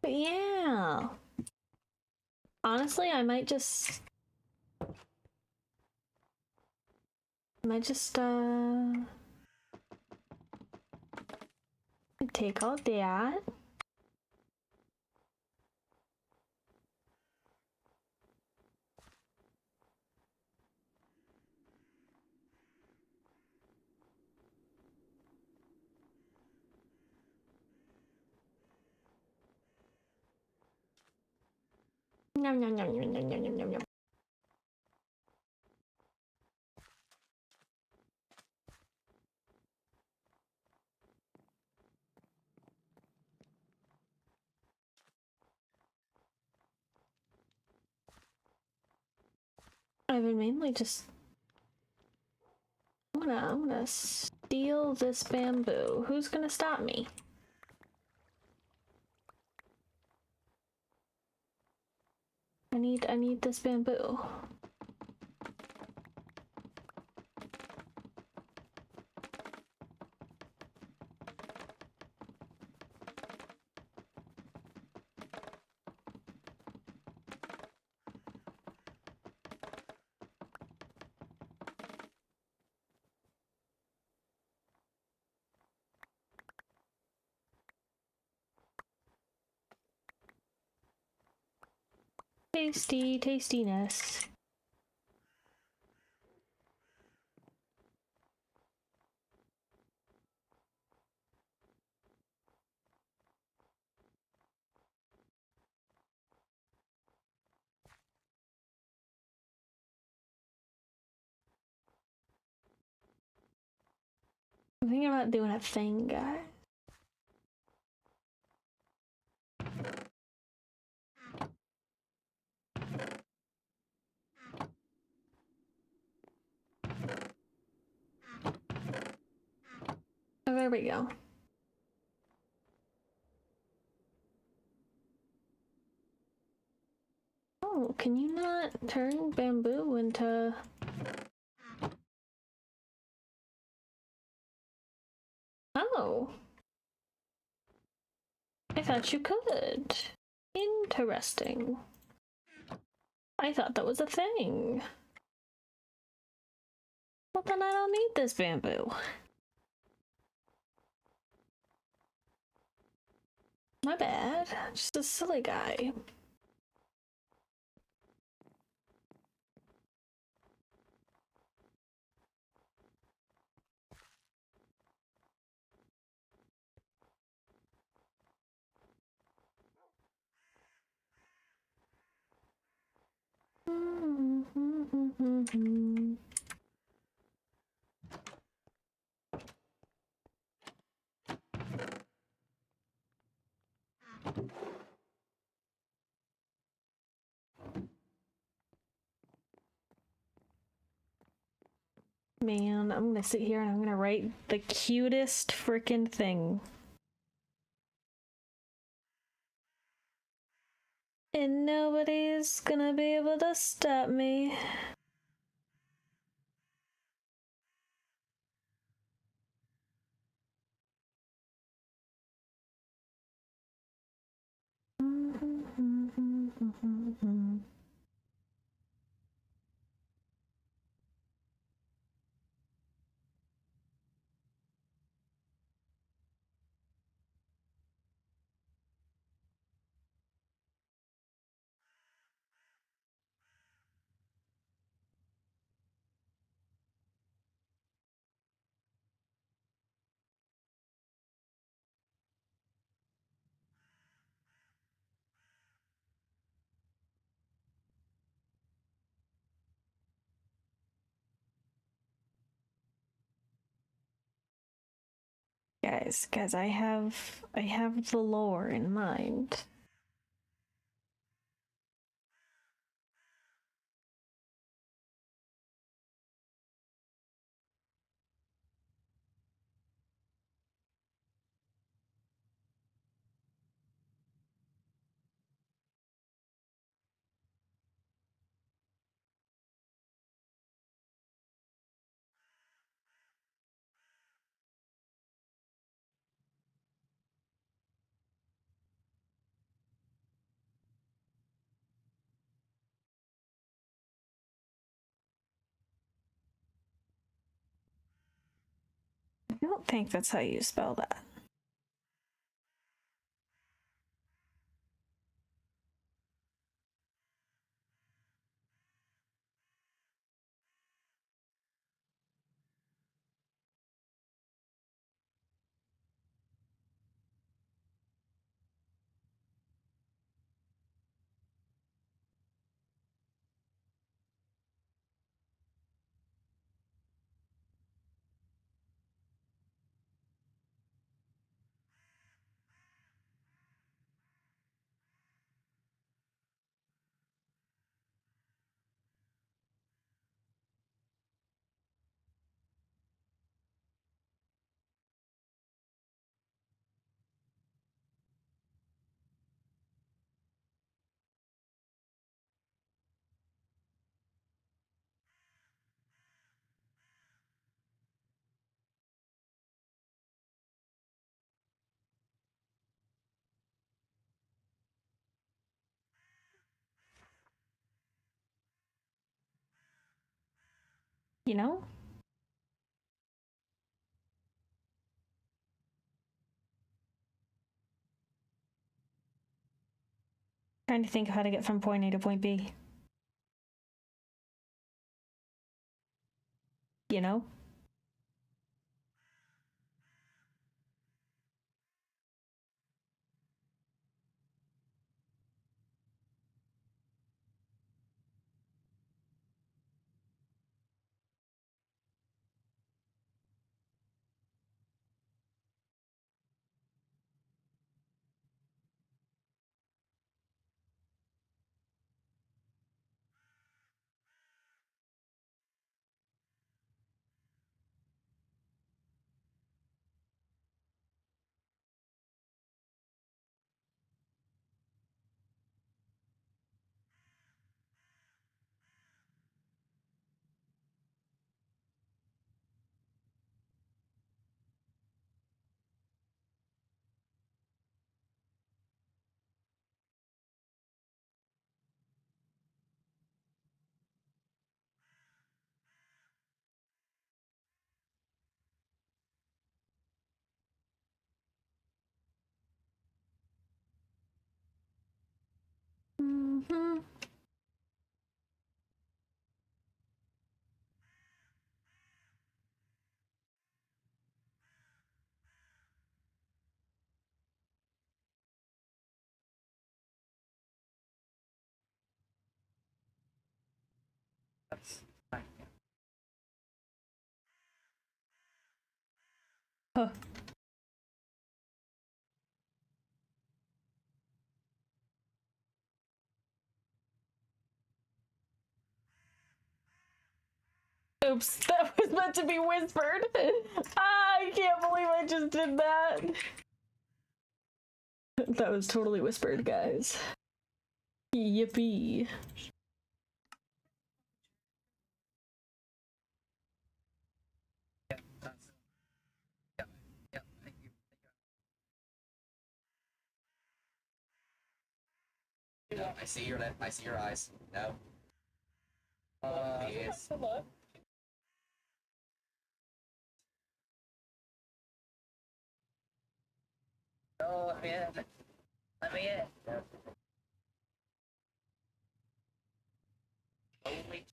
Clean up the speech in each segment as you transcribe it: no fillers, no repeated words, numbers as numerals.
But yeah. Honestly, I might just take all that. Nom nom nom nom nom nom nom nom. I've been mainly just I'm gonna steal this bamboo. Who's gonna stop me? I need this bamboo. Tasty, tastiness. I'm thinking about doing a thing, guys. Oh, there we go. Oh, can you not turn bamboo into... Oh. I thought you could. Interesting. I thought that was a thing. Well, then I don't need this bamboo. My bad. Just a silly guy. Man, I'm gonna sit here and I'm gonna write the cutest freaking thing. And nobody's gonna be able to stop me. Guys, I have the lore in mind. I don't think that's how you spell that. You know? Trying to think of how to get from point A to point B. You know? Mm-hmm. Huh. Oops, that was meant to be whispered. I can't believe I just did that. That was totally whispered, guys. Yippee. I see your eyes. No. Yes. Oh, yeah. Let me in. Holy.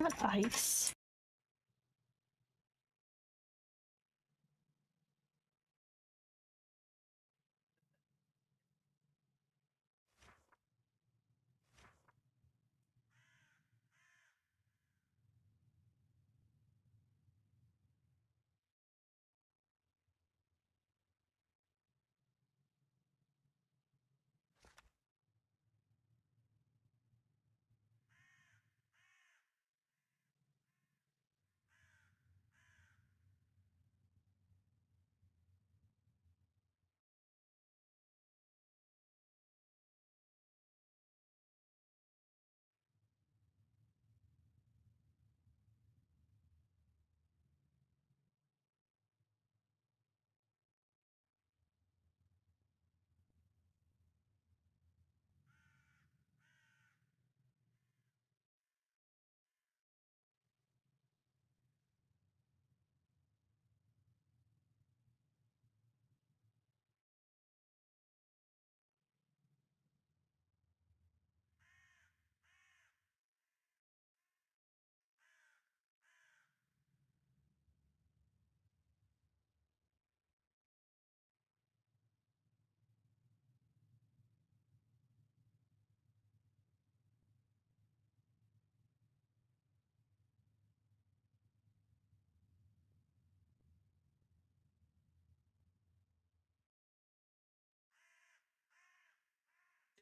Not ice.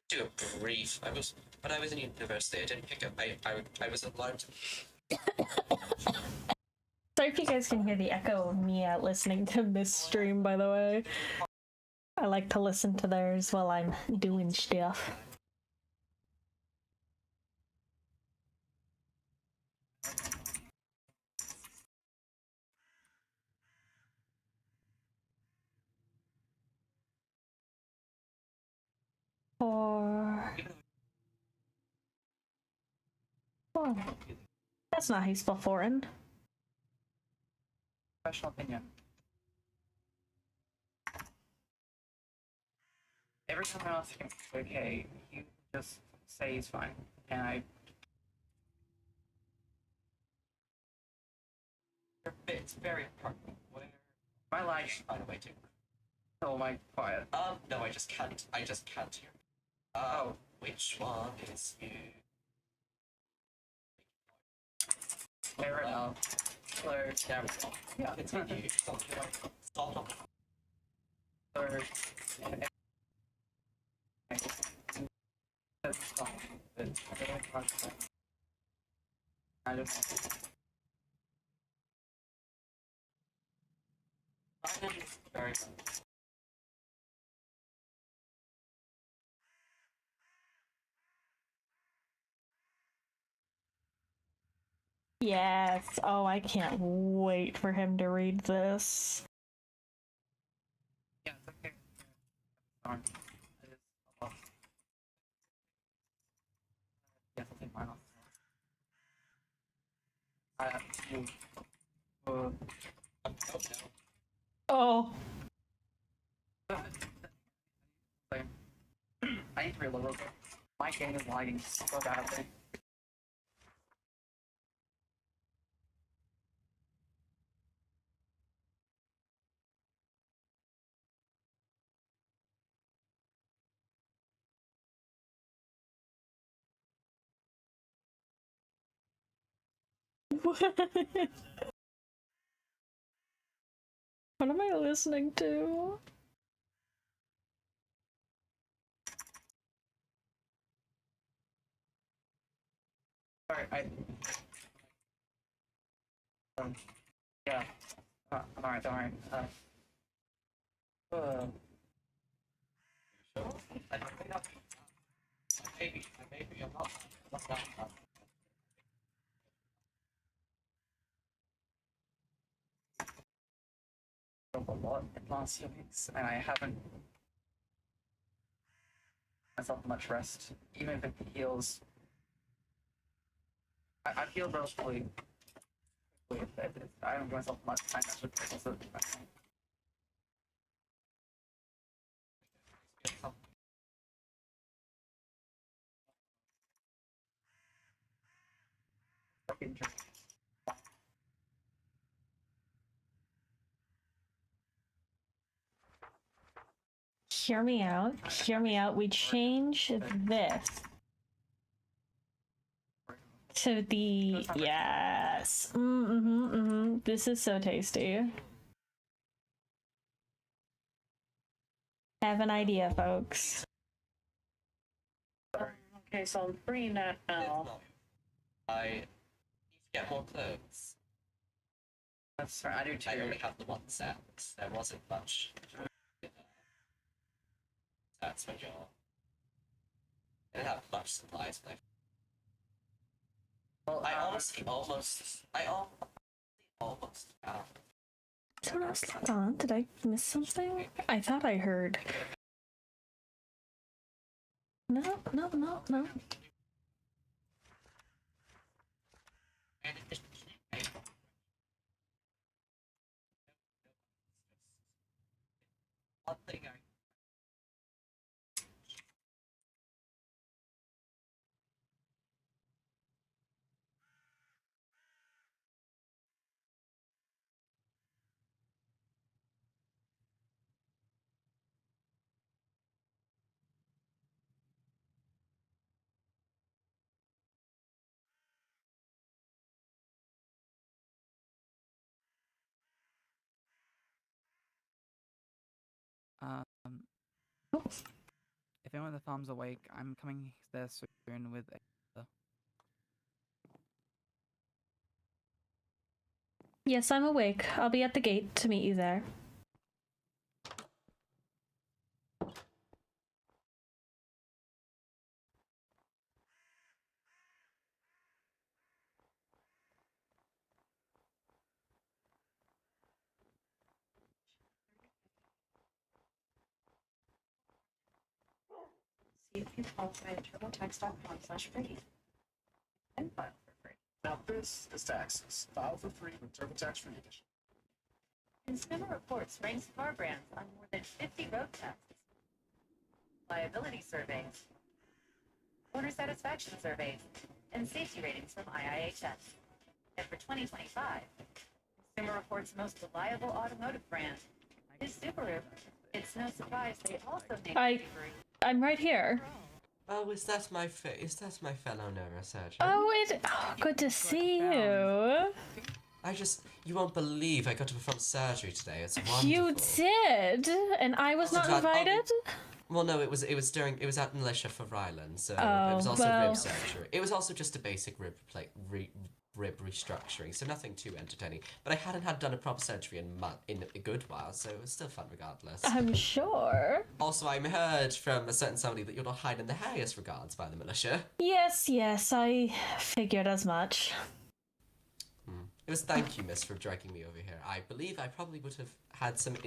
Do a brief. When I was in university, I didn't pick up. I was allowed to. Sorry if you guys can hear the echo of me listening to this stream, by the way. I like to listen to theirs while I'm doing stuff. Or... Oh, that's not how you spell foreign. Professional opinion. Every time I ask him, okay, you just say he's fine, and I. It's very hard. Where? My life. By the way, too. Oh, my quiet. No, I just can't. I just can't hear. Oh. Which one is you? There we go. Hello. There we go. Yeah. Continue. Something like stop. Hello. I don't know. Very. Yes. Oh, I can't wait for him to read this. Yeah, it's okay. Sorry. Yes, I'll take mine off. Oh. I need to reload real quick. My game is lagging so badly. What am I listening to? Sorry, yeah. I'm alright, don't worry. I think that's maybe. I'm not. A lot in last few weeks, and I haven't myself much rest. Even if it heals, I've healed relatively quickly. I don't give myself much time to focus on my thing. fucking drink. Hear me out. Hear me out. We change this to the yes. This is so tasty. Have an idea, folks. Okay, so I'm free now. I need to get more clothes. That's right, I do too. I only have the one set. There wasn't much. That's my job. I didn't have much supplies, but Well, I honestly almost found. Someone else logged on? Did I miss something? I thought I heard. No. One thing I If anyone at the farm's awake, I'm coming there soon with a... Yes, I'm awake. I'll be at the gate to meet you there. See if you qualify at turbotax.com/free. And file for free. Now this is taxes. File for free with TurboTax Free Edition. Consumer Reports ranks car brands on more than 50 road tests, liability surveys, owner satisfaction surveys, and safety ratings from IIHS. And for 2025, Consumer Reports' most reliable automotive brand is Subaru. It's no surprise they also named Subaru. I'm right here. Oh, is that my fellow neurosurgeon? Oh, good to see you. You won't believe I got to perform surgery today. It's wonderful. You did, and I was not invited. Well, no, it was at Militia for Ryland, so it was also rib surgery. It was also just a basic rib restructuring, so nothing too entertaining. But I hadn't done a proper surgery in a good while, so it was still fun regardless. I'm sure. Also, I heard from a certain somebody that you're not hiding the highest regards by the militia. Yes, I figured as much. It was thank you, miss, for dragging me over here. I believe I probably would have had some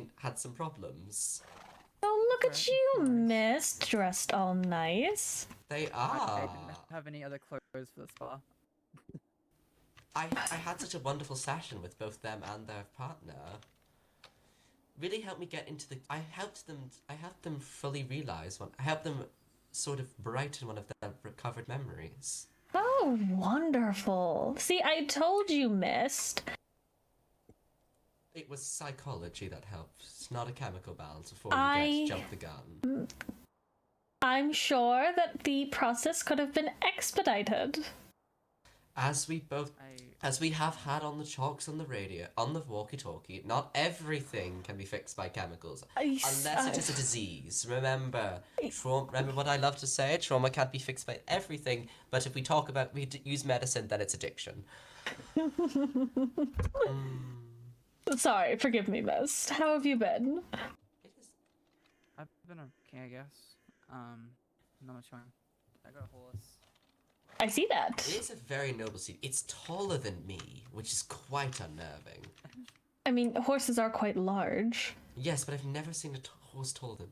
problems. Oh, look at you, miss, dressed all nice. They I are. didn't have any other clothes for the spa. I had such a wonderful session with both them and their partner. Really helped me get into the. I helped them fully realize I helped them sort of brighten one of their recovered memories. Oh, wonderful. See, I told you, missed. It was psychology that helped. It's not a chemical balance before you jump the gun. I'm sure that the process could have been expedited. As we have had on the talks on the radio, on the walkie-talkie, not everything can be fixed by chemicals, unless it is a disease. Remember what I love to say, trauma can't be fixed by everything, but if we use medicine, then it's addiction. Sorry, forgive me, miss. How have you been? I've been okay, I guess. Not much fun. I got a horse. I see that. It is a very noble seat. It's taller than me, which is quite unnerving. I mean, horses are quite large. Yes, but I've never seen a horse taller than...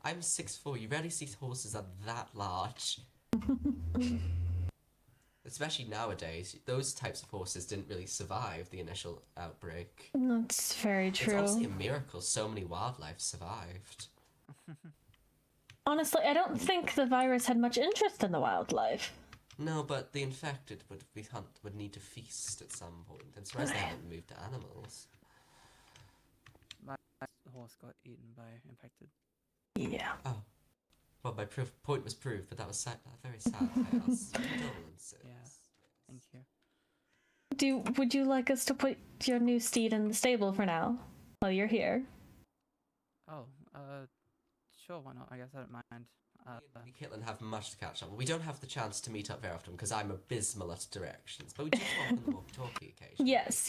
I'm 6'4". You rarely see horses that large. Especially nowadays, those types of horses didn't really survive the initial outbreak. That's very true. It's honestly a miracle so many wildlife survived. Honestly, I don't think the virus had much interest in the wildlife. No, but the infected would need to feast at some point. I'm surprised they haven't moved to animals. My horse got eaten by infected. Yeah. Oh. Well, my point was proved, but that was very sad chaos. Condolences. Yeah. Thank you. Would you like us to put your new steed in the stable for now, while you're here? Oh, sure, why not? I guess I don't mind. Me and Katelyn have much to catch up. We don't have the chance to meet up very often because I'm abysmal at directions, but we do talk on the walkie-talkie occasionally. Yes.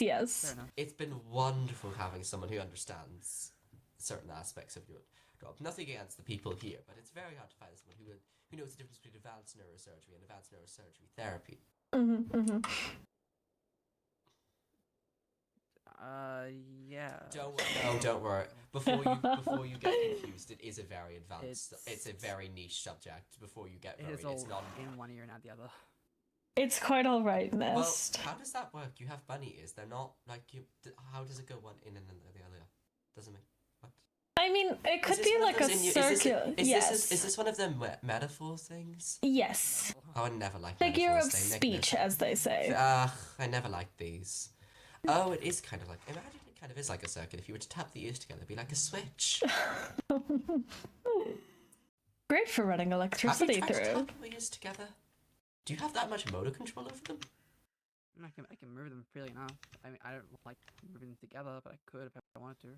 Fair enough. It's been wonderful having someone who understands certain aspects of your job. Nothing against the people here, but it's very hard to find someone who knows the difference between advanced neurosurgery and advanced neurosurgery therapy. Yeah. Don't worry. Before you get confused, it is a very advanced. It's a very niche subject. Before you get worried, It is all it's not. in one ear and out the other. It's quite all right, Mist. Well, how does that work? You have bunny ears. They're not like you. How does it go one in and then the other? Doesn't make what? I mean, it could be like a circular. Yes. Is this one of them metaphor things? Yes. Oh, I never liked Figure of metaphors, they speech, as they say. I never liked these. Oh, it is kind of like. Imagine it kind of is like a circuit. If you were to tap the ears together, it'd be like a switch. Great for running electricity Have you tried to through. tap the ears together? Do you have that much motor control over them? I can move them freely enough. I mean, I don't like moving them together, but I could if I wanted to.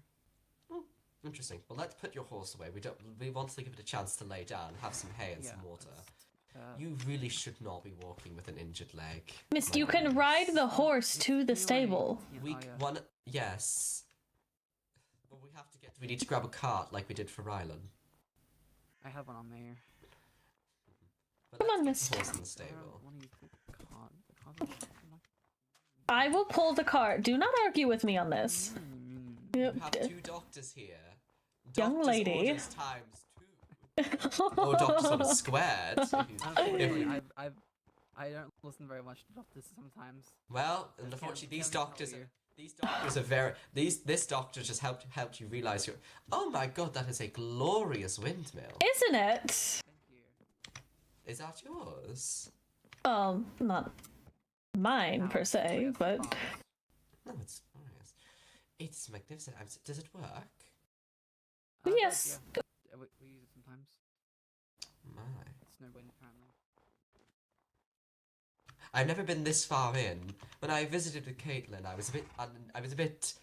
Interesting. Well, let's put your horse away. We want to give it a chance to lay down, have some hay and Yeah, some water. that's, You really should not be walking with an injured leg. Mist, My you can goodness. ride the horse to the stable. Yes. But we need to grab a cart like we did for Rylan. I have one on there. But Come on, let's Mist. get the horse in the I stable. don't want to use the card. The card's I will pull the cart. Do not argue with me on this. We Yep. have two doctors here. Young Doctors lady. orders times 2. Or doctors on a squared. Unfortunately, I don't listen very much to doctors sometimes. Well, Can't- unfortunately, can't these tell doctors you. are very. This doctor just helped you realize you're. Oh my god, that is a glorious windmill. Isn't it? Thank you. Is that yours? Not mine per se, but No, it's glorious. It's magnificent. Does it work? yes. Yeah. We use it sometimes. My. It's no wind apparently. I've never been this far in. When I visited with Katelyn, I was a bit,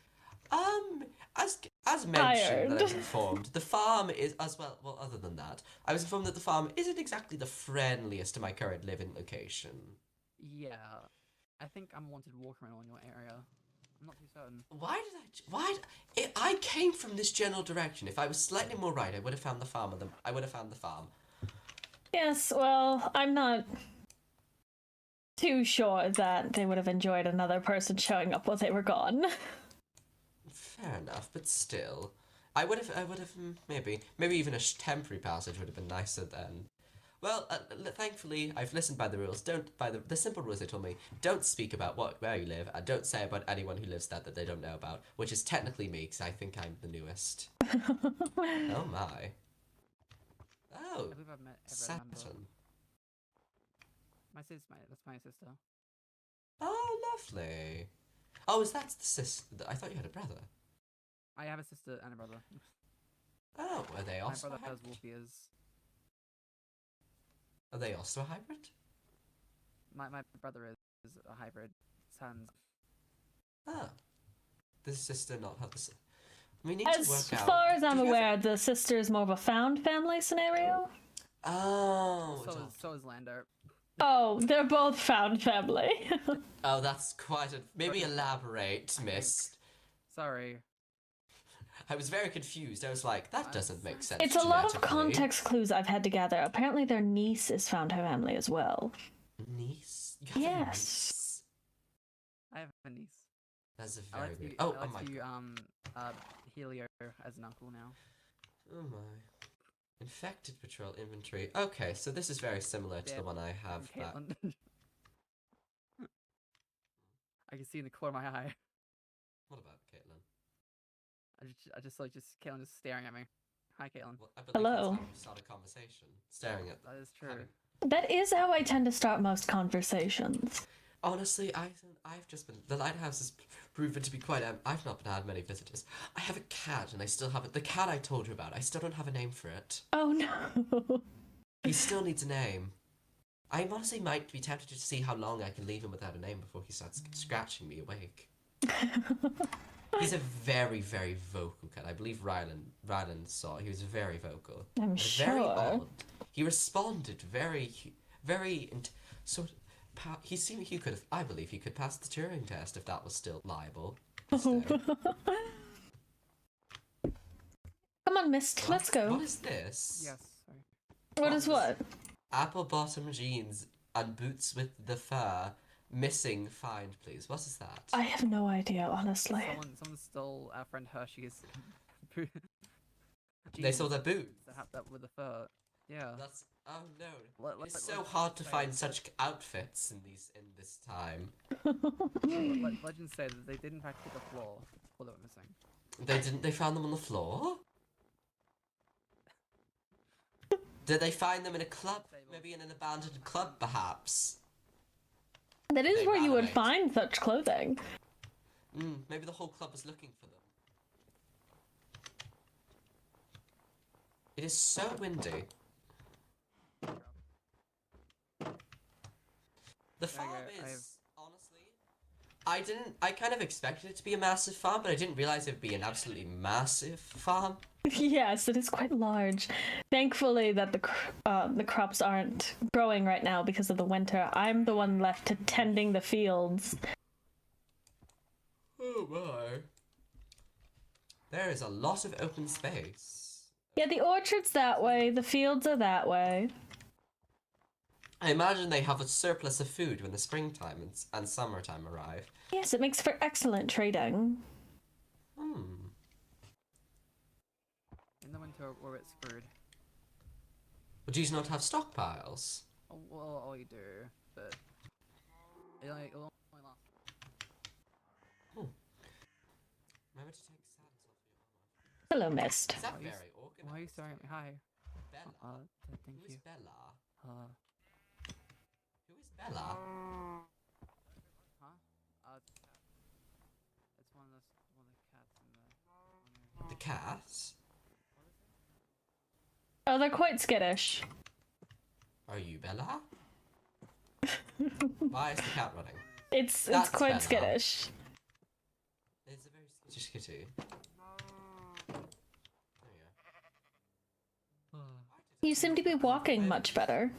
as mentioned that I was informed, the farm is as well. Well, other than that, I was informed that the farm isn't exactly the friendliest to my current living location. Yeah. I think I'm a wanted war criminal in your area. I'm not too certain. I came from this general direction. If I was slightly more right, I would have found the farm. I would have found the farm. Yes, well, I'm not too sure that they would have enjoyed another person showing up while they were gone. Fair enough, but still, I would have maybe even a temporary passage would have been nicer then. Well, thankfully, I've listened by the rules. The simple rules they told me. Don't speak about where you live, and don't say about anyone who lives there that they don't know about, which is technically me, because I think I'm the newest. Oh my. Oh, I believe I've met every member. Saturn. That's my sister. Oh, lovely. Oh, is that the sister? I thought you had a brother. I have a sister and a brother. Oh, are they My also brother a has hybrid? wolf ears. Are they also a hybrid? My brother is a hybrid. Sans. Ah. Does sister not have the... We need to As work out... far as I'm Do you have aware, the sister is more of a found family scenario. Oh. So is Lando. Oh, they're both found family. Oh, that's quite a... Maybe elaborate, miss. Sorry. I was very confused. I was like, that doesn't make sense. It's a lot of genetically. context clues I've had to gather. Apparently their niece is found her family as well. Niece? You have a Yes. niece? I have a niece. That's a I very like weird... to Oh, I like my to god. Helio as an uncle now. Oh my. Infected patrol inventory. Okay, so this is very similar to the one I have back. Caitlin. I can see in the corner of my eye. What about Caitlin? I just like Caitlin just staring at me. Hi, Caitlin. Well, I believe Hello. that's how you start a conversation. Staring at That is true. having- That is how I tend to start most conversations. Honestly, I've just been, the lighthouse has proven to be quite. I've not had many visitors. I have a cat, and I still haven't. The cat I told you about, I still don't have a name for it. Oh no. He still needs a name. I honestly might be tempted to see how long I can leave him without a name before he starts scratching me awake. He's a very, very vocal cat. I believe Rylan saw. He was very vocal. I'm And sure. Very odd. He responded very, sort of. He seemed he could have. I believe he could pass the Turing test if that was still liable. Come on, Mist. Let's go. What is this? Yes, sorry. What is what? Apple bottom jeans and boots with the fur. Missing. Find, please. What is that? I have no idea, honestly. Someone stole our friend Hershey's. They saw their boots. That have that with the fur. Yeah. That's oh no. It's Let- so hard to find such outfits in this time. Legends say that they did in fact pick a floor while they were missing. They didn't. They found them on the floor. Did they find them in a club? Maybe in an abandoned club, perhaps. That is They where you would validate. find such clothing. Maybe the whole club was looking for them. It is so windy. The farm I is honestly. I kind of expected it to be a massive farm, but I didn't realize it would be an absolutely massive farm. Yes, it is quite large. Thankfully that the crops aren't growing right now because of the winter. I'm the one left to tending the fields. Oh my. There is a lot of open space. Yeah, the orchard's that way, the fields are that way. I imagine they have a surplus of food when the springtime and summertime arrive. Yes, it makes for excellent trading. In the winter, we're a bit screwed. But do you not have stockpiles? Oh, well, all you do, but it'll only last. Remember to take saddles off your Hello, Mist. Is that Why are you very organized? Why are you staring at me? Hi. Bella? Thank Who you. is Bella? Who is Bella? Huh? It's one of the cats in the. The cat? Oh, they're quite skittish. Are you Bella? Why is the cat running? It's That's quite Bella. skittish. It's a very skittish kitty. There You seem to be walking much better.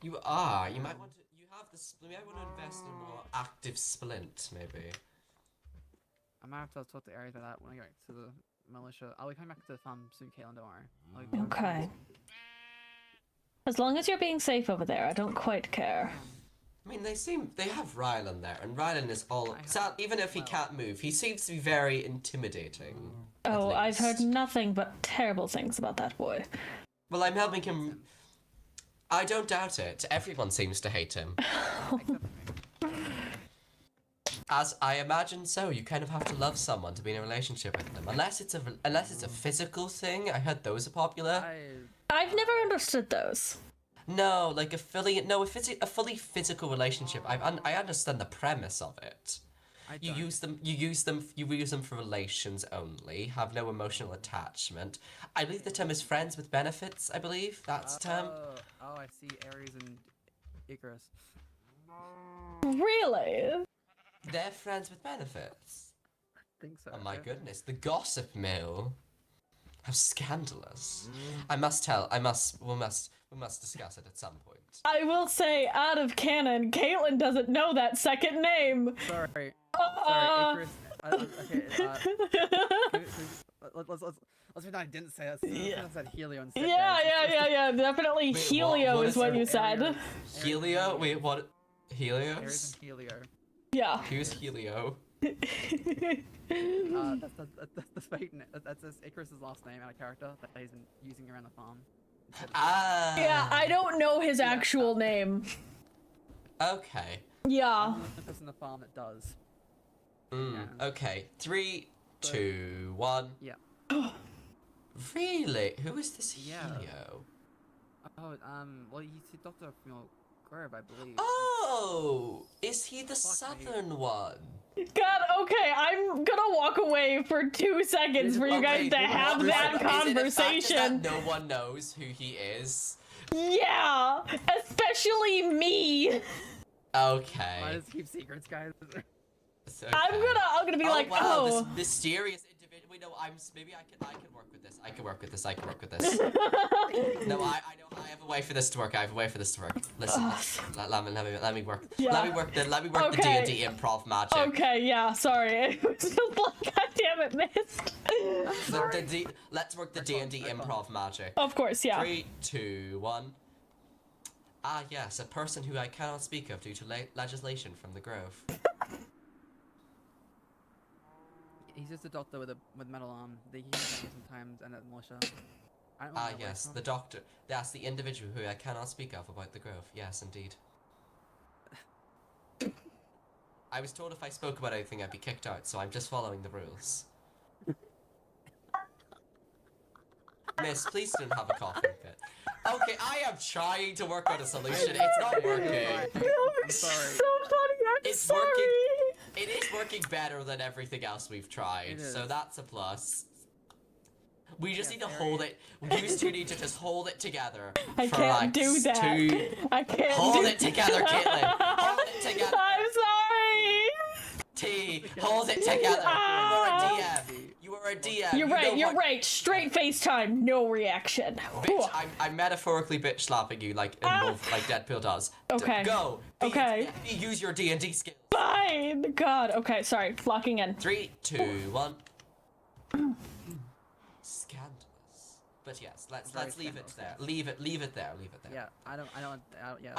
you are. You might want to. You have this. You might want to invest in a more active splint, maybe. I might have to talk to Aries about that when I go to the militia. I'll be coming back to the farm soon, Katelyn, don't worry. Okay. As long as you're being safe over there, I don't quite care. I mean, they have Rylan there, and Rylan is all. I have- Sad, even if he can't move, he seems to be very intimidating. at Oh, I've heard least. nothing but terrible things about that boy. Well, I'm helping him. I don't doubt it. Everyone seems to hate him. Except for me. As I imagine so, you kind of have to love someone to be in a relationship with them. Unless it's a physical thing. I heard those are popular. I've never understood those. No, like a fully physical relationship. I understand the premise of it. You use them for relations only. Have no emotional attachment. I believe the term is friends with benefits. I believe that's the term. Oh, I see Aries and Icarus. Really? They're friends with benefits. I think so. Oh my yeah. goodness, the gossip mill. How scandalous. We must discuss it at some point. I will say, out of canon, Caitlyn doesn't know that second name. Sorry. Sorry, Icarus. Let's pretend I didn't say that. I said Helio instead. Yeah. Definitely Wait, Helio what is is what it? you said. Helio? Wait, what? Aries Helios? and Helio. Yeah. Who's Helio? That's fake. That's Icarus's last name and a character that he's been using around the farm. Ah. Yeah, I don't know his actual name. Okay. Yeah. I'm the person in the farm that does. Yeah. Okay. 3, 2, 1. Yeah. Really? Who is this Yeah. Helio? Oh, well, he's the doctor from your grove, I believe. Oh, is he the Fuck me. southern one? God, okay, I'm gonna walk away for 2 seconds for you guys to have What- that is it a fact conversation. that no one knows who he is? Yeah, especially me. Okay. I just keep secrets, guys. It's okay. I'm gonna be like, wow, oh. this mysterious individual. Wait, no, maybe I can work with this. I can work with this. No, I know. I have a way for this to work. Listen, let me work. Yeah. Let me work the Okay. D&D improv magic. Okay, yeah, sorry. It was just like, God damn it, missed. Let's work the D&D improv magic. Of course, yeah. 3, 2, 1. Ah, yes, a person who I cannot speak of due to legislation from the Grove. He's just a doctor with metal arm. They use that sometimes and at militia. I don't know Ah, where that yes, was the doctor. That's the individual who I cannot speak of about the Grove. Yes, indeed. I was told if I spoke about anything, I'd be kicked out, so I'm just following the rules. Miss, please don't have a coughing fit. Okay, I am trying to work on a solution. It's not working. I'm sorry. So funny, I'm sorry. Working. It is working better than everything else we've tried, so that's a plus. We just need to hold it. You two need to just hold it together. I for can't like do that. I can't Hold it together, Katelyn. Hold it together. I'm sorry. T, hold it together. You are a DM. You are a DM. You're right. Straight FaceTime, no reaction. Bitch, I'm metaphorically bitch slapping you like Deadpool does. Okay. Go. Okay. Use your D&D skills. Fine. God. Okay. Sorry. Locking in. 3, 2, 1. Scandalous. But yes, let's leave it there. Leave it there. Yeah, yeah.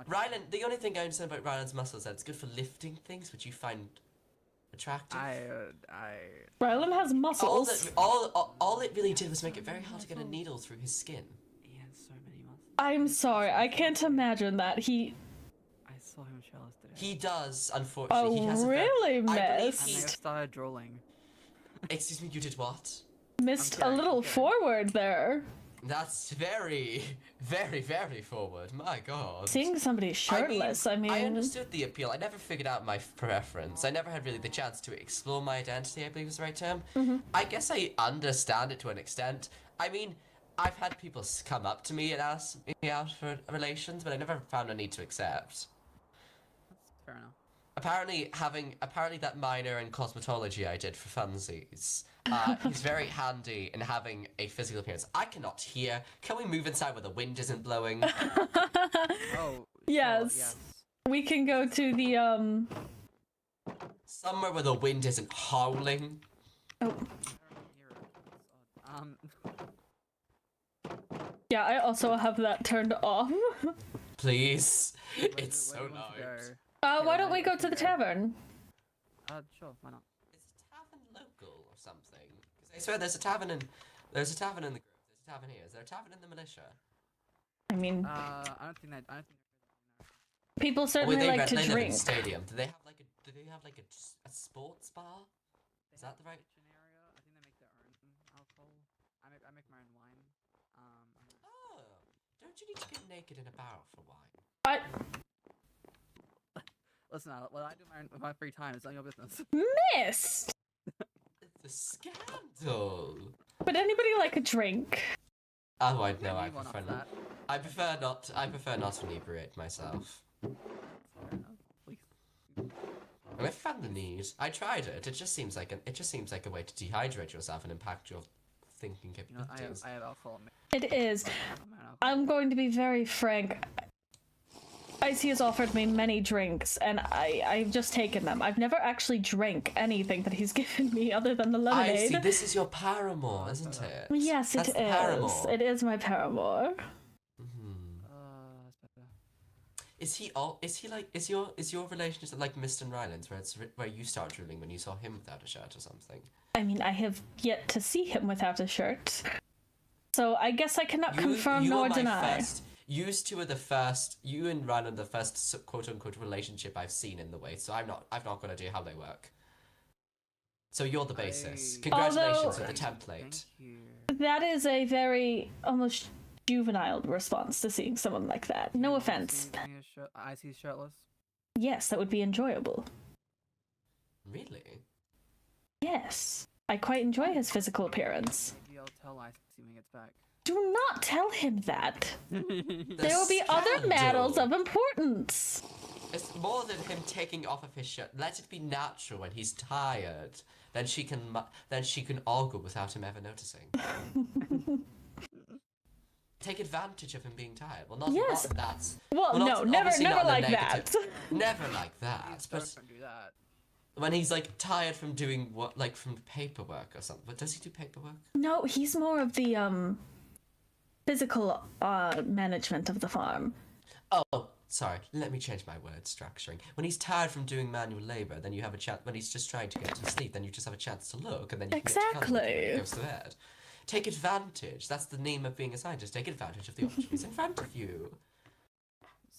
Rylan, the only thing I understand about Rylan's muscles is that it's good for lifting things, which you find attractive. Rylan has muscles. All it really did was make it very hard to get a needle through his skin. He has so many muscles. I'm sorry. I can't imagine that he. I saw him shirtless today. He does, unfortunately. Oh, He has really, I believe miss? And I started drooling. Excuse me, you did what? Missed a kidding, little I'm kidding. forward there. That's very, very, very forward. My God. Seeing somebody shirtless. I mean, I understood the appeal. I never figured out my preference. I never had really the chance to explore my identity, I believe is the right term. I guess I understand it to an extent. I mean, I've had people come up to me and ask me out for relations, but I never found a need to accept. That's fair enough. Apparently that minor in cosmetology I did for funsies. He's very handy in having a physical appearance. I cannot hear. Can we move inside where the wind isn't blowing? Oh. Yes. Sure, yes. we can go to the Somewhere where the wind isn't howling. Oh. I don't hear it. That's odd. Yeah, I also have that turned off. Please. Where It's do so you want to loud. go? Why don't we go to the tavern? Sure, why not? Is a tavern local or something? Because I swear there's a tavern in the Grove. There's a tavern here. Is there a tavern in the militia? I mean, I don't think that. people certainly like to they live in drink. the stadium. Do they have like a sports bar? Is that the right? Kitchen area. I think they make their own alcohol. I make my own wine. Oh, don't you need to get naked in a barrel for wine? Listen, what I do with my free time is none of your business. Missed. The scandal. Would anybody like a drink? Oh, I know. I Move on prefer after not. that. I prefer not to inebriate myself. Fair enough. Please. I never found the need. I tried it. It just seems like a way to dehydrate yourself and impact your thinking You know, capabilities. I have alcohol. It is. I'm an alcohol. I'm going to be very frank. Icy has offered me many drinks, and I've just taken them. I've never actually drank anything that he's given me other than the I lemonade. see. This is your paramour, isn't it? Yes, That's it the is. paramour. It is my paramour. That's better. Is your relationship like Mist and Ryland's, where you start drooling when you saw him without a shirt or something? I mean, I have yet to see him without a shirt, so I guess I cannot confirm nor deny. You and Ryland are the first quote unquote relationship I've seen in the way, so I've not got an idea how they work. So you're the basis. Congratulations Although- with the template. Thank you. That is a very almost juvenile response to seeing someone like that. No offense. I see shirtless. Yes, that would be enjoyable. Really? Yes. I quite enjoy his physical appearance. Maybe I'll tell Icy when he gets back. Do not tell him that. The There will be other matters scandal. of importance. It's more than him taking off of his shirt. Let it be natural when he's tired. Then she can ogle without him ever noticing. Take advantage of him being tired. Well, not that. Well, no, never like that. Never like that. But Don't do that. when he's like tired from doing what, like from paperwork or something. But does he do paperwork? No, he's more of the physical management of the farm. Oh, sorry. Let me change my word structuring. When he's tired from doing manual labor, then you have a chance. When he's just trying to get to sleep, then you just have a chance to look, and then you can get to cuddle when he goes to bed. Take advantage. That's the name of being a scientist. Take advantage of the opportunities in front of you.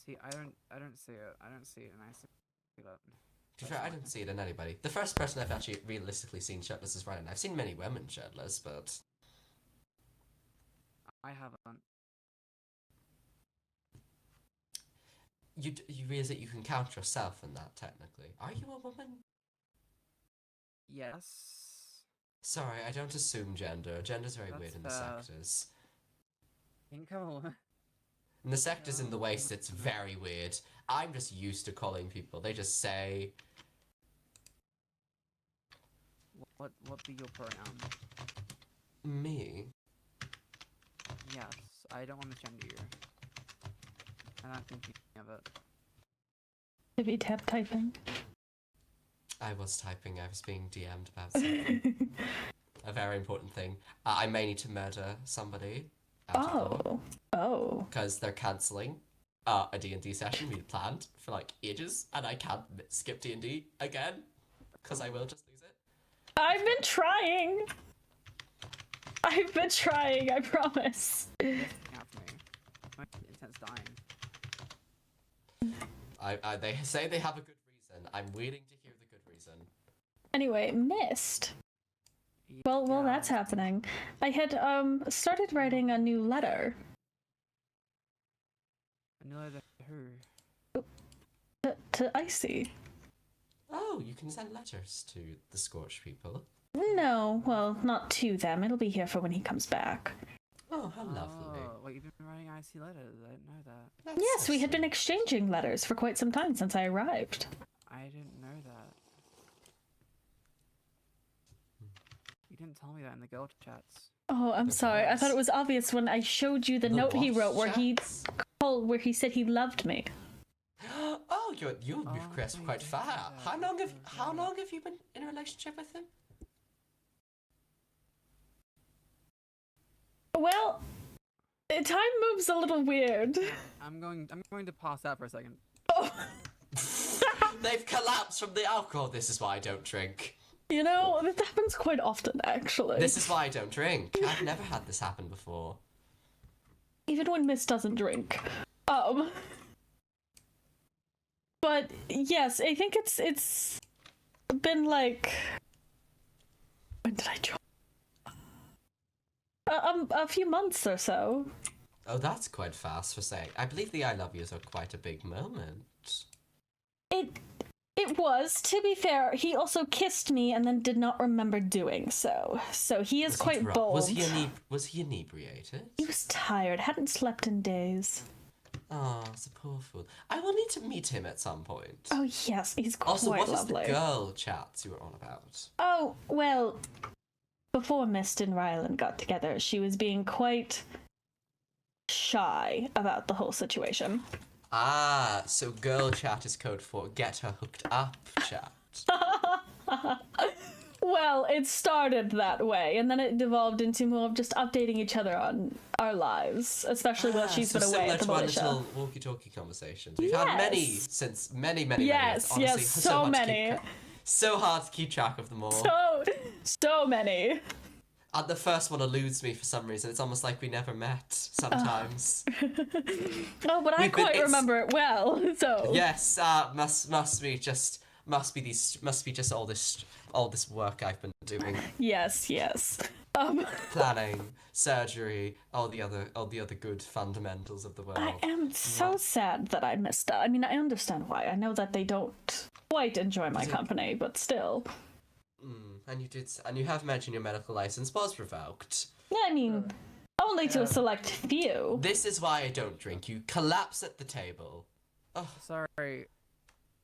See, I don't see it. I don't see it, and I see that. To be fair, I didn't see it in anybody. The first person I've actually realistically seen shirtless is Ryan. I've seen many women shirtless, but I haven't. you realize that you can count yourself in that technically. Are you a woman? Yes. Sorry, I don't assume gender. Gender's very weird in the That's, sectors. Think I'm a woman. In the sectors in the Waste, it's very weird. I'm just used to calling people. They just say, What be your pronoun? me. Yes, I don't want to gender you. I'm not thinking of it. Did we tap typing? I was typing. I was being DM'd about something. A very important thing. I may need to murder somebody. Oh. Because they're cancelling a D&D session we'd planned for like ages, and I can't skip D&D again because I will just lose it. I've been trying, I promise. Count for me. My intent's dying. They say they have a good reason. I'm waiting to hear the good reason. Anyway, missed. Well, Yeah, that's happening. I had started writing a new letter I know that who? to Icy. Oh, you can send letters to the Scorched people. No, well, not to them. It'll be here for when he comes back. Oh, how lovely. Oh, wait, you've been writing IC letters. I didn't know that. That's Yes, so we had been sweet. exchanging letters for quite some time since I arrived. I didn't know that. You didn't tell me that in the girl chats. Oh, I'm The sorry. I thought boss. it was obvious when I showed you the note he boss wrote where chats? he said he loved me. Oh, you've Oh, progressed I quite didn't far. know that. How long have you been in a relationship with him? Well, time moves a little weird. I'm going to pass out for a second. Oh, They've collapsed from the alcohol. This is why I don't drink. you know, that happens quite often, actually. This is why I don't drink. I've never had this happen before. Even when Miss doesn't drink. But yes, I think it's been like, when did I join? A few months or so. Oh, that's quite fast for saying. I believe the I love yous are quite a big moment. It was, to be fair, he also kissed me and then did not remember doing so. So he is quite bold. Was he inebriated? He was tired, hadn't slept in days. Oh, it's a poor fool. I will need to meet him at some point. Oh yes, he's quite Also, what is lovely. the girl chats you were on about? Oh, well, before Mist and Rylan got together, she was being quite shy about the whole situation. Ah, so girl chat is code for get her hooked up chat. Well, it started that way, and then it devolved into more of just updating each other on our lives, especially while she's so been away at the similar to militia. our little walkie-talkie conversations. We've had many Yes. since many years. Yes, Honestly, yes, so hard to keep many. so hard to keep track of them all. So many. And the first one eludes me for some reason. It's almost like we never met sometimes. Oh, but I We've been- quite it's- remember it well. So Yes, must be just all this work I've been doing. yes. planning, surgery, all the other good fundamentals of the world. I am so sad that I missed that. I mean, I understand why. I know that they don't quite enjoy my company, but still. And you have mentioned your medical license was revoked. Yeah, I mean, only to a select few. This is why I don't drink. You collapse at the table. Oh, Sorry.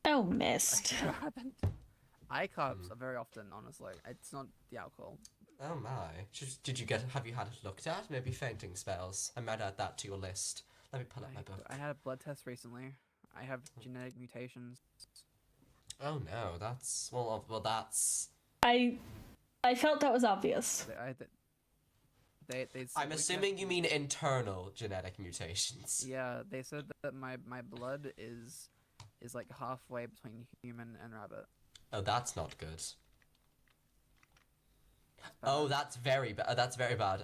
Oh, missed. What happened? I collapse very often, honestly. It's not the alcohol. oh my. Have you had it looked at? Maybe fainting spells. I might add that to your list. Let me pull up my book. I had a blood test recently. I have genetic mutations. Oh no, that's that's. I felt that was obvious. I'm assuming you mean internal genetic mutations. Yeah, they said that my blood is like halfway between human and rabbit. Oh, that's not good. Oh, that's very bad. That's very bad.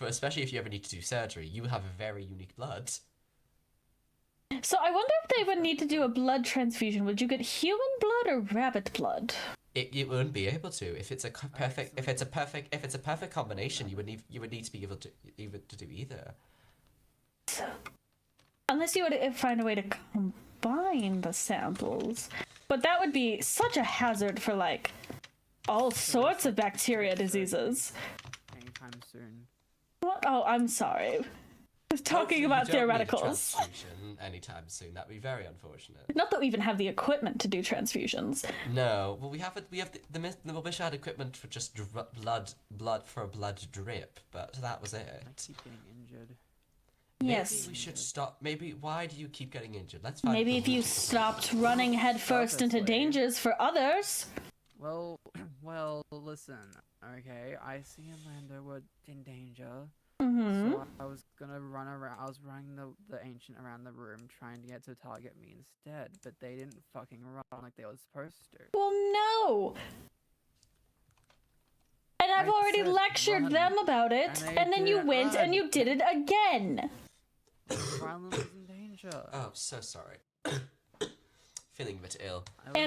Especially if you ever need to do surgery, you have a very unique blood. So I wonder if they would need to do a blood transfusion. Would you get human blood or rabbit blood? You wouldn't be able to if it's a perfect combination. You would need to be able to do either. So, unless you would find a way to combine the samples, but that would be such a hazard for like all sorts of bacteria diseases. Anytime soon. What? Oh, I'm sorry. I was talking about theoreticals. Anytime soon. That'd be very unfortunate. Not that we even have the equipment to do transfusions. No, well we have the wish I had equipment for just blood for a blood drip, but that was it. I keep getting injured. Yes. Maybe we should stop. Maybe why do you keep getting injured? Let's find. Maybe if you stopped running headfirst into dangers for others. Well, listen. Okay, I see Amanda was in danger. Mm-hmm. So I was gonna run around. I was running the ancient around the room, trying to get to target me instead. But they didn't fucking run like they were supposed to. Well, no. And I've already lectured them about it, and then you went and you did it again. Rylan was in danger. Oh, so sorry. Feeling a bit ill. I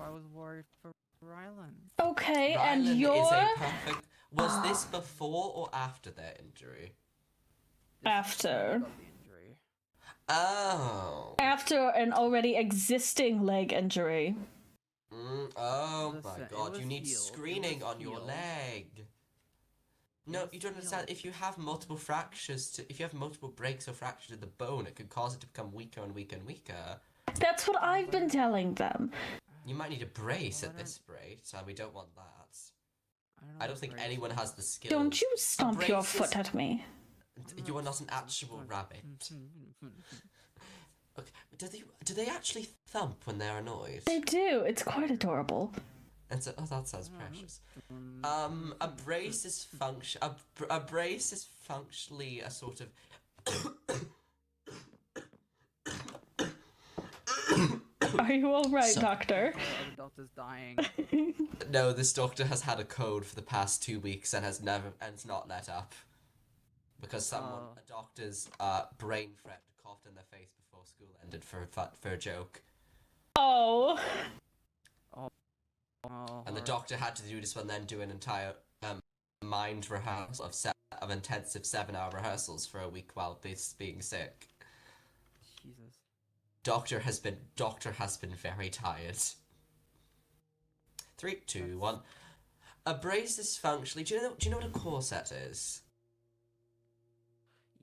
was worried for Rylan. Okay, Rylan and is you're a perfect. Was this before or after their injury? after. Got the injury. Oh. After an already existing leg injury. Oh Listen, my it god, was you need healed. screening It was on your healed. leg. No, was you don't understand. healed. If you have multiple fractures, if you have multiple breaks or fractures in the bone, it could cause it to become weaker and weaker and weaker. That's what I've been telling them. You might need a brace Well, at this rate, and we don't want that. I I don't think anyone has the skills. Don't you stomp your brace is- foot at me. You are not an actual rabbit. Okay, do they actually thump when they're annoyed? They do. It's quite adorable. And so, oh, that sounds precious. A brace is a brace is functionally a sort of. Are you all right, So- doctor? The doctor's dying. No, this doctor has had a cold for the past 2 weeks and has it's not let up. Because a doctor's brain friend coughed in their face before school ended for a joke. Oh. And the doctor had to do this one, then do an entire mind rehearsal of intensive 7-hour rehearsals for a week while being sick. Jesus. Doctor has been very tired. 3, 2, 1. A brace is functionally. Do you know what a corset is?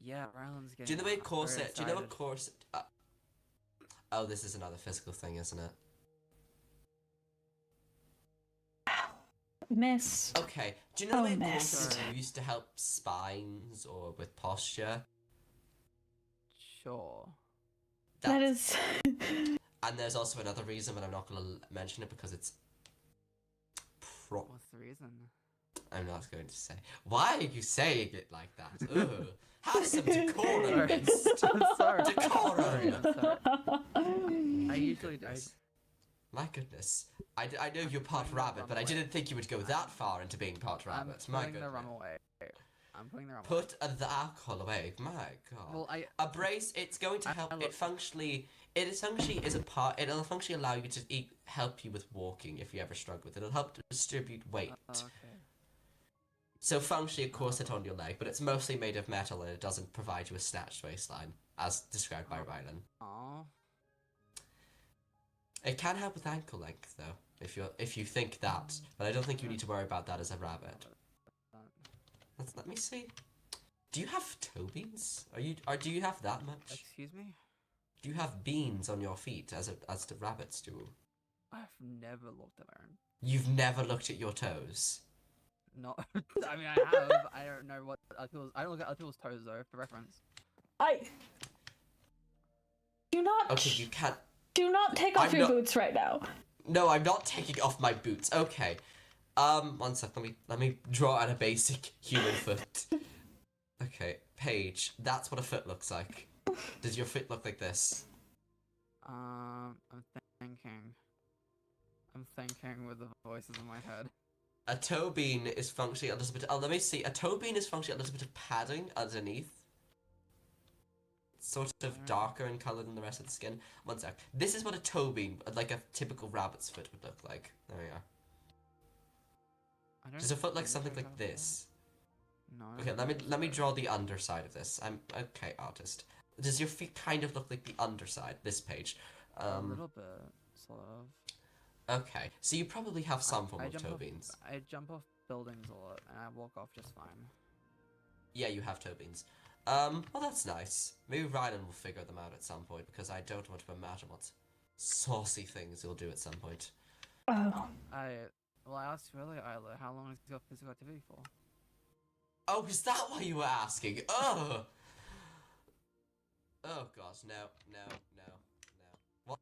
Yeah, Rylan's getting. Do you know what very corset? Do you know what excited. corset? Oh, this is another physical thing, isn't it? Miss. Okay. Do you know the way missed. corsets used to help spines or with posture? Sure. That is. And there's also another reason, but I'm not going to mention it because it's. What's the reason? I'm not going to say. Why are you saying it like that? Ugh. Have some decorum. Sorry. Decorum. I'm sorry. I usually. My goodness. I know you're part rabbit, but I didn't think you would go that far into being part rabbit. I'm My putting the goodness. rum away. I'm putting the rum away. Put the alcohol away. My god. Well, A brace, it's going to help. It essentially is a part. It'll functionally allow you to help you with walking if you ever struggle with it. It'll help to distribute weight. Okay. So functionally, of course, it's on your leg, but it's mostly made of metal and it doesn't provide you a snatched waistline, as described by Rylan. Aw. It can help with ankle length, though, if you think that, but I don't think you need to worry about that as a rabbit. Let me see. Do you have toe beans? Do you have that much? Excuse me? Do you have beans on your feet as the rabbits do? I've never looked at my own. You've never looked at your toes. No, I mean I have. I don't know what other people's. I don't look at other people's toes though, for reference. I do not. Okay, you can't. Do not take off your boots right now. No, I'm not taking off my boots. Okay. One sec. Let me draw out a basic human foot. Okay, Paige. That's what a foot looks like. Does your foot look like this? I'm thinking. I'm thinking with the voices in my head. A toe bean is functionally a little bit. Oh, let me see. A toe bean is functionally a little bit of padding underneath. Sort of darker in color than the rest of the skin. One sec. This is what a toe bean, like a typical rabbit's foot, would look like. There we are. Does a foot like something like this? No. Okay, let me draw the underside of this. I'm okay, artist. Does your feet kind of look like the underside? This page. A little bit, sort of. Okay, so you probably have some form of toe beans. I jump off buildings a lot, and I walk off just fine. Yeah, you have toe beans. Well, that's nice. Maybe Rylan will figure them out at some point, because I don't want to imagine what saucy things he'll do at some point. Oh. I asked you earlier, Isla, how long is your physical activity for? Oh, is that why you were asking? Oh! Oh gosh, no. What?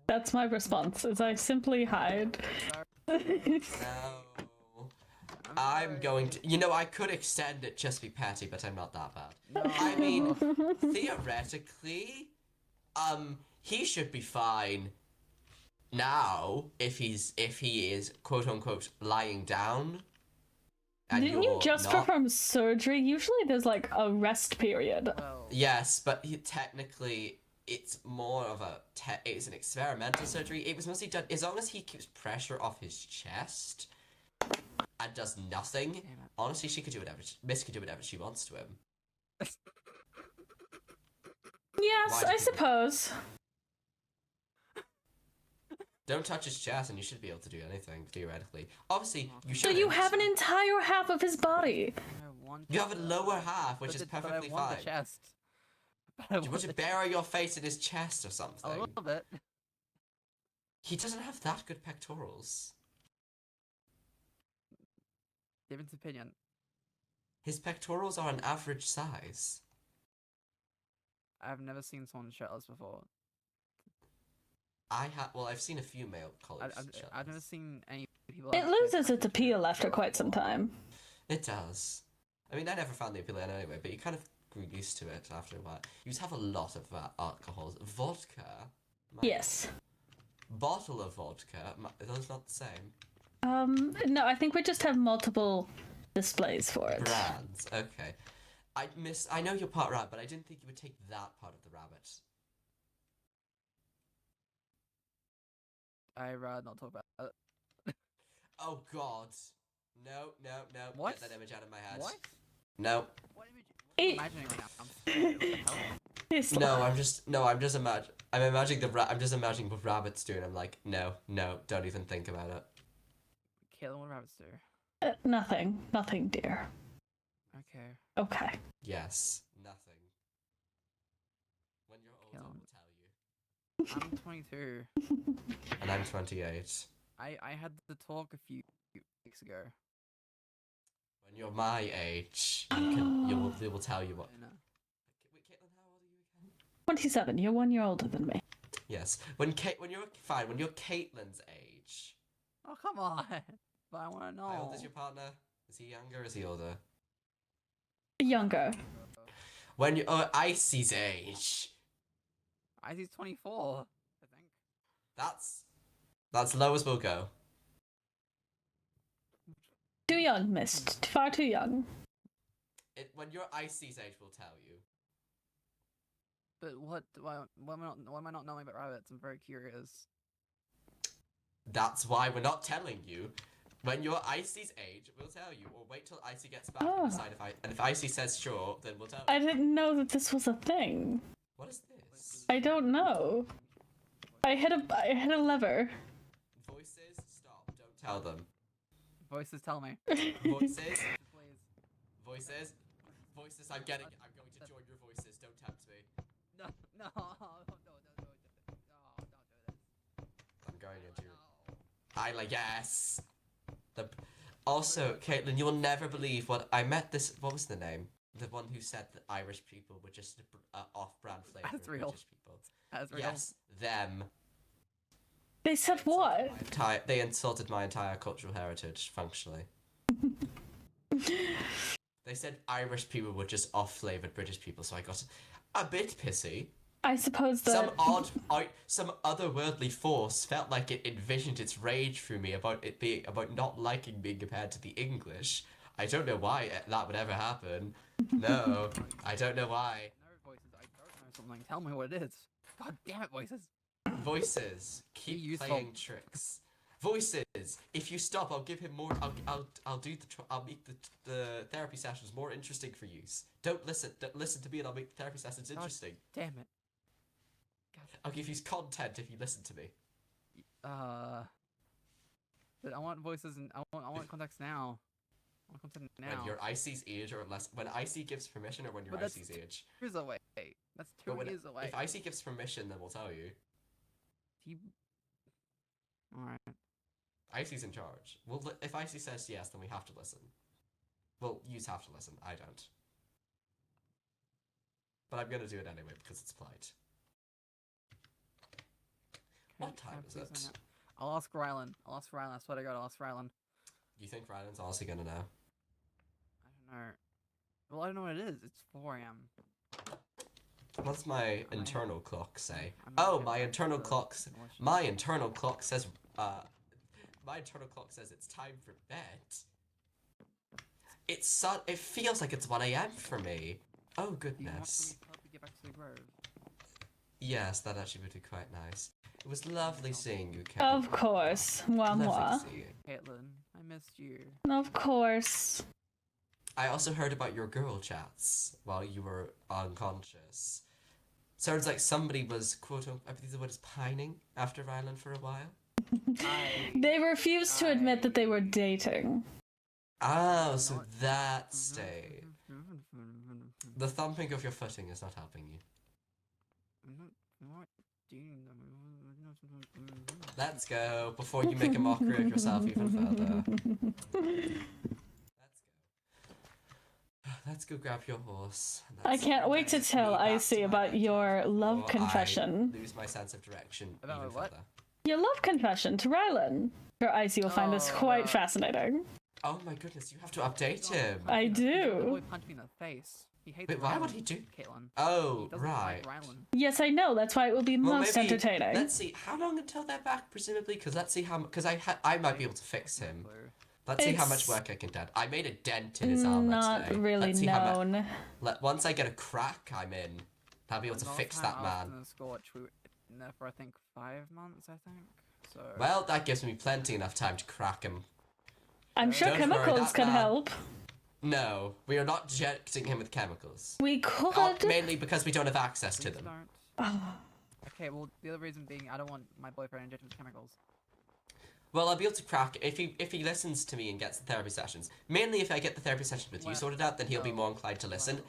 That's my response, is I simply hide. No. I'm going to... You know, I could extend it just be petty, but I'm not that bad. No. I mean, theoretically, he should be fine now if he is quote unquote lying down. Didn't you just perform surgery? Usually there's like a rest period. Well, Yes, but technically it's more of it's an experimental surgery. It was mostly done as long as he keeps pressure off his chest and does nothing. Honestly, Miss could do whatever she wants to him. Yes, I suppose. Don't touch his chest and you should be able to do anything, theoretically. Obviously, you So should. you have an entire half of his body. You have a lower half, which is perfectly but I want fine. The chest. Do you want to bury your face in his chest or something? A little bit. He doesn't have that good pectorals. Different opinion. His pectorals are an average size. I've never seen someone shirtless before. I've seen a few male colleagues. I've never seen any people. It loses its appeal after quite some time. It does. I mean, I never found the appeal in anyway, but you kind of grew used to it after a while. You just have a lot of alcohols. Vodka? Yes. Bottle of vodka? Are those not the same? No, I think we just have multiple displays for it. Brands, okay. I know you're part rabbit, but I didn't think you would take that part of the rabbit. I'd rather not talk about it. Oh god. No. What? Get that image out of my head. What? No. What image? I'm imagining right now. I'm just imagining what rabbits do, and I'm like, no, don't even think about it. Katelyn, what rabbits do? Nothing, dear. Okay. Okay. Yes, nothing. When you're older, Katelyn. we'll tell you. I'm 22. And I'm 28. I had the talk a few weeks ago. When you're my age, they will tell you what. I know. Wait, Katelyn, how old are you again? 27. You're 1 year older than me. Yes, when you're Catelyn's age. Oh come on! But I want to know. How old is your partner? Is he younger or is he older? Younger. When you Icy's age. Icy's 24, I think. That's low as we'll go. Too young, missed. Far too young. When you're Icy's age, we'll tell you. But why am I not knowing about rabbits? I'm very curious. That's why we're not telling you. When you're Icy's age, we'll tell you. Or wait till Icy gets back Oh. and decide if Icy says sure, then we'll tell you. I didn't know that this was a thing. What is this? I don't know. I hit a lever. Voices, stop. Don't tell them. Voices tell me. Voices, Please. voices, voices. I'm going to join your voices. Don't tempt me. No, no, don't do this. I'm going into your. Isla, yes. Also, Katelyn, you'll never believe what I met. What was the name? The one who said that Irish people were just off-brand flavor of Asriel. British people. Asriel. Yes, them. They said what? They insulted my entire cultural heritage, functionally. They said Irish people were just off-flavored British people, so I got a bit pissy. I suppose that Some otherworldly force felt like it envisioned its rage through me about not liking being compared to the English. I don't know why that would ever happen. No, I don't know why. No, Voices, I don't know something. Tell me what it is. God damn it, Voices. Voices, keep useful. playing tricks. Voices, if you stop, I'll give him more. I'll make the therapy sessions more interesting for you. Don't listen to me, and I'll make the therapy sessions interesting. Damn it. God. I'll give you content if you listen to me. But I want Voices and I want context now. I want content now. When you're Icy's age, or unless when Icy gives permission, or when you're But that's Icy's age. Years away. That's 2 But years away. if Icy gives permission, then we'll tell you. Alright. Icy's in charge. If Icy says yes, then we have to listen. Well, yous have to listen. I don't. But I'm gonna do it anyway because it's polite. What time is it? I'll ask Rylan. I swear to God, I'll ask Rylan. You think Rylan's honestly gonna know? I don't know. Well, I don't know what it is. It's 4 a.m. What's my internal clock say? I'm Oh, not my sure internal about clock. the English. My internal clock says. My internal clock says it's time for bed. It feels like it's 1 a.m. for me. Oh Do you want me goodness. to help you get back to the grove? Yes, that actually would be quite nice. It was lovely seeing you, Katelyn. of course. Moi moi. Lovely to see you. Caitlin, I missed you. Of course. I also heard about your girl chats while you were unconscious. Sounds like somebody was, quote unquote, I believe the word is pining after Rylan for a while. They refused to admit that they were dating. Oh, so that stayed. The thumping of your footing is not helping you. Let's go, before you make a mockery of yourself even further. Let's go grab your horse. I can't wait to tell Icy about your love confession. I lose my sense of direction About even my what? further. Your love confession to Rylan. Sure, Icy will find this quite fascinating. Oh my goodness, you have to update him. I The do. boy punched me in the face. He hates Wait, why would Rylan, he do? Caitlin. Oh, He doesn't right. like Rylan. Yes, I know. That's why it will be Well, most maybe, entertaining. let's see, how long until they're back, presumably? Because let's see how, because I might be able to fix him. Let's see how much It's work I can do. I made a dent in his armor Not today. really Let's see known. once I get a crack, I'm in. I'll be able to fix that man. In the Scorch, we were in there for I think 5 months. I think. So. Well, that gives me plenty enough time to crack him. I'm sure Don't worry, chemicals that could man- help. No, we are not injecting him with chemicals. We could. Mainly because we don't have access to Please them. don't. Okay, well, the other reason being, I don't want my boyfriend injected with chemicals. Well, I'll be able to crack if he listens to me and gets the therapy sessions. Mainly if I get the therapy sessions with you Well, sorted out, then he'll be more inclined to listen.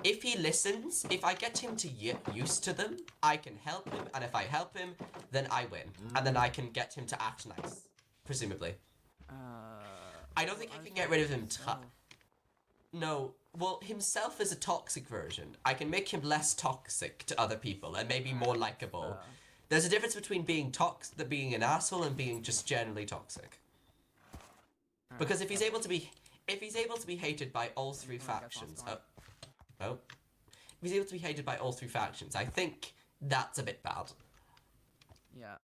If he listens, if I get him to get used to them, I can help him, and if I help him, then I win. And then I can get him to act nice, presumably. I don't think I can get rid of him. No, well, himself is a toxic version. I can make him less toxic to other people and maybe more likable. There's a difference between being being an asshole and being just generally toxic. Because if he's able to be hated by all three factions, if he's able to be hated by all three factions, I think that's a bit bad. Yeah.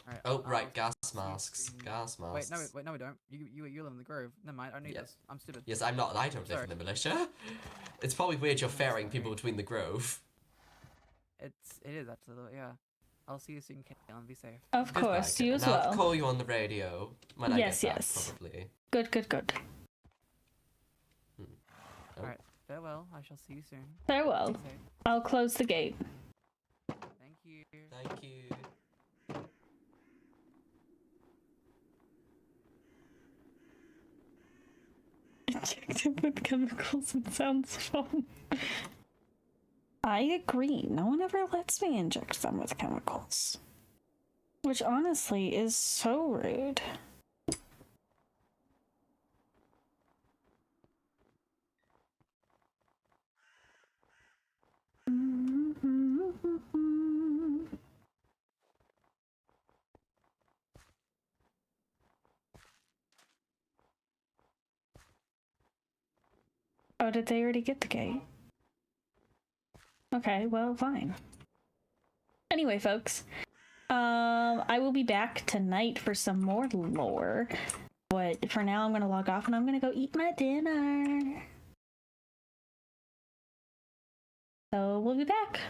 Alright, Oh, right, gas masks. Gas masks. Wait, no, we don't. You live in the grove. Never mind, I don't need Yeah. this. I'm stupid. Yes, I don't live Sorry. in the militia. It's probably weird you're ferrying people between the grove. It is absolutely, yeah. I'll see you soon, Katelyn. Be safe. Of course, Goodbye, you as and I'll well. call you on the radio when I Yes, get back, yes. probably. Good, good, good. Oh. Alright, farewell. I shall see you soon. Farewell. Be safe. I'll close the gate. Thank you. Thank you. Injected with chemicals, it sounds fun. I agree. No one ever lets me inject them with chemicals. Which honestly is so rude. Oh, did they already get the gate? Okay, well, fine. Anyway, folks, I will be back tonight for some more lore, but for now I'm gonna log off and I'm gonna go eat my dinner. So we'll be back.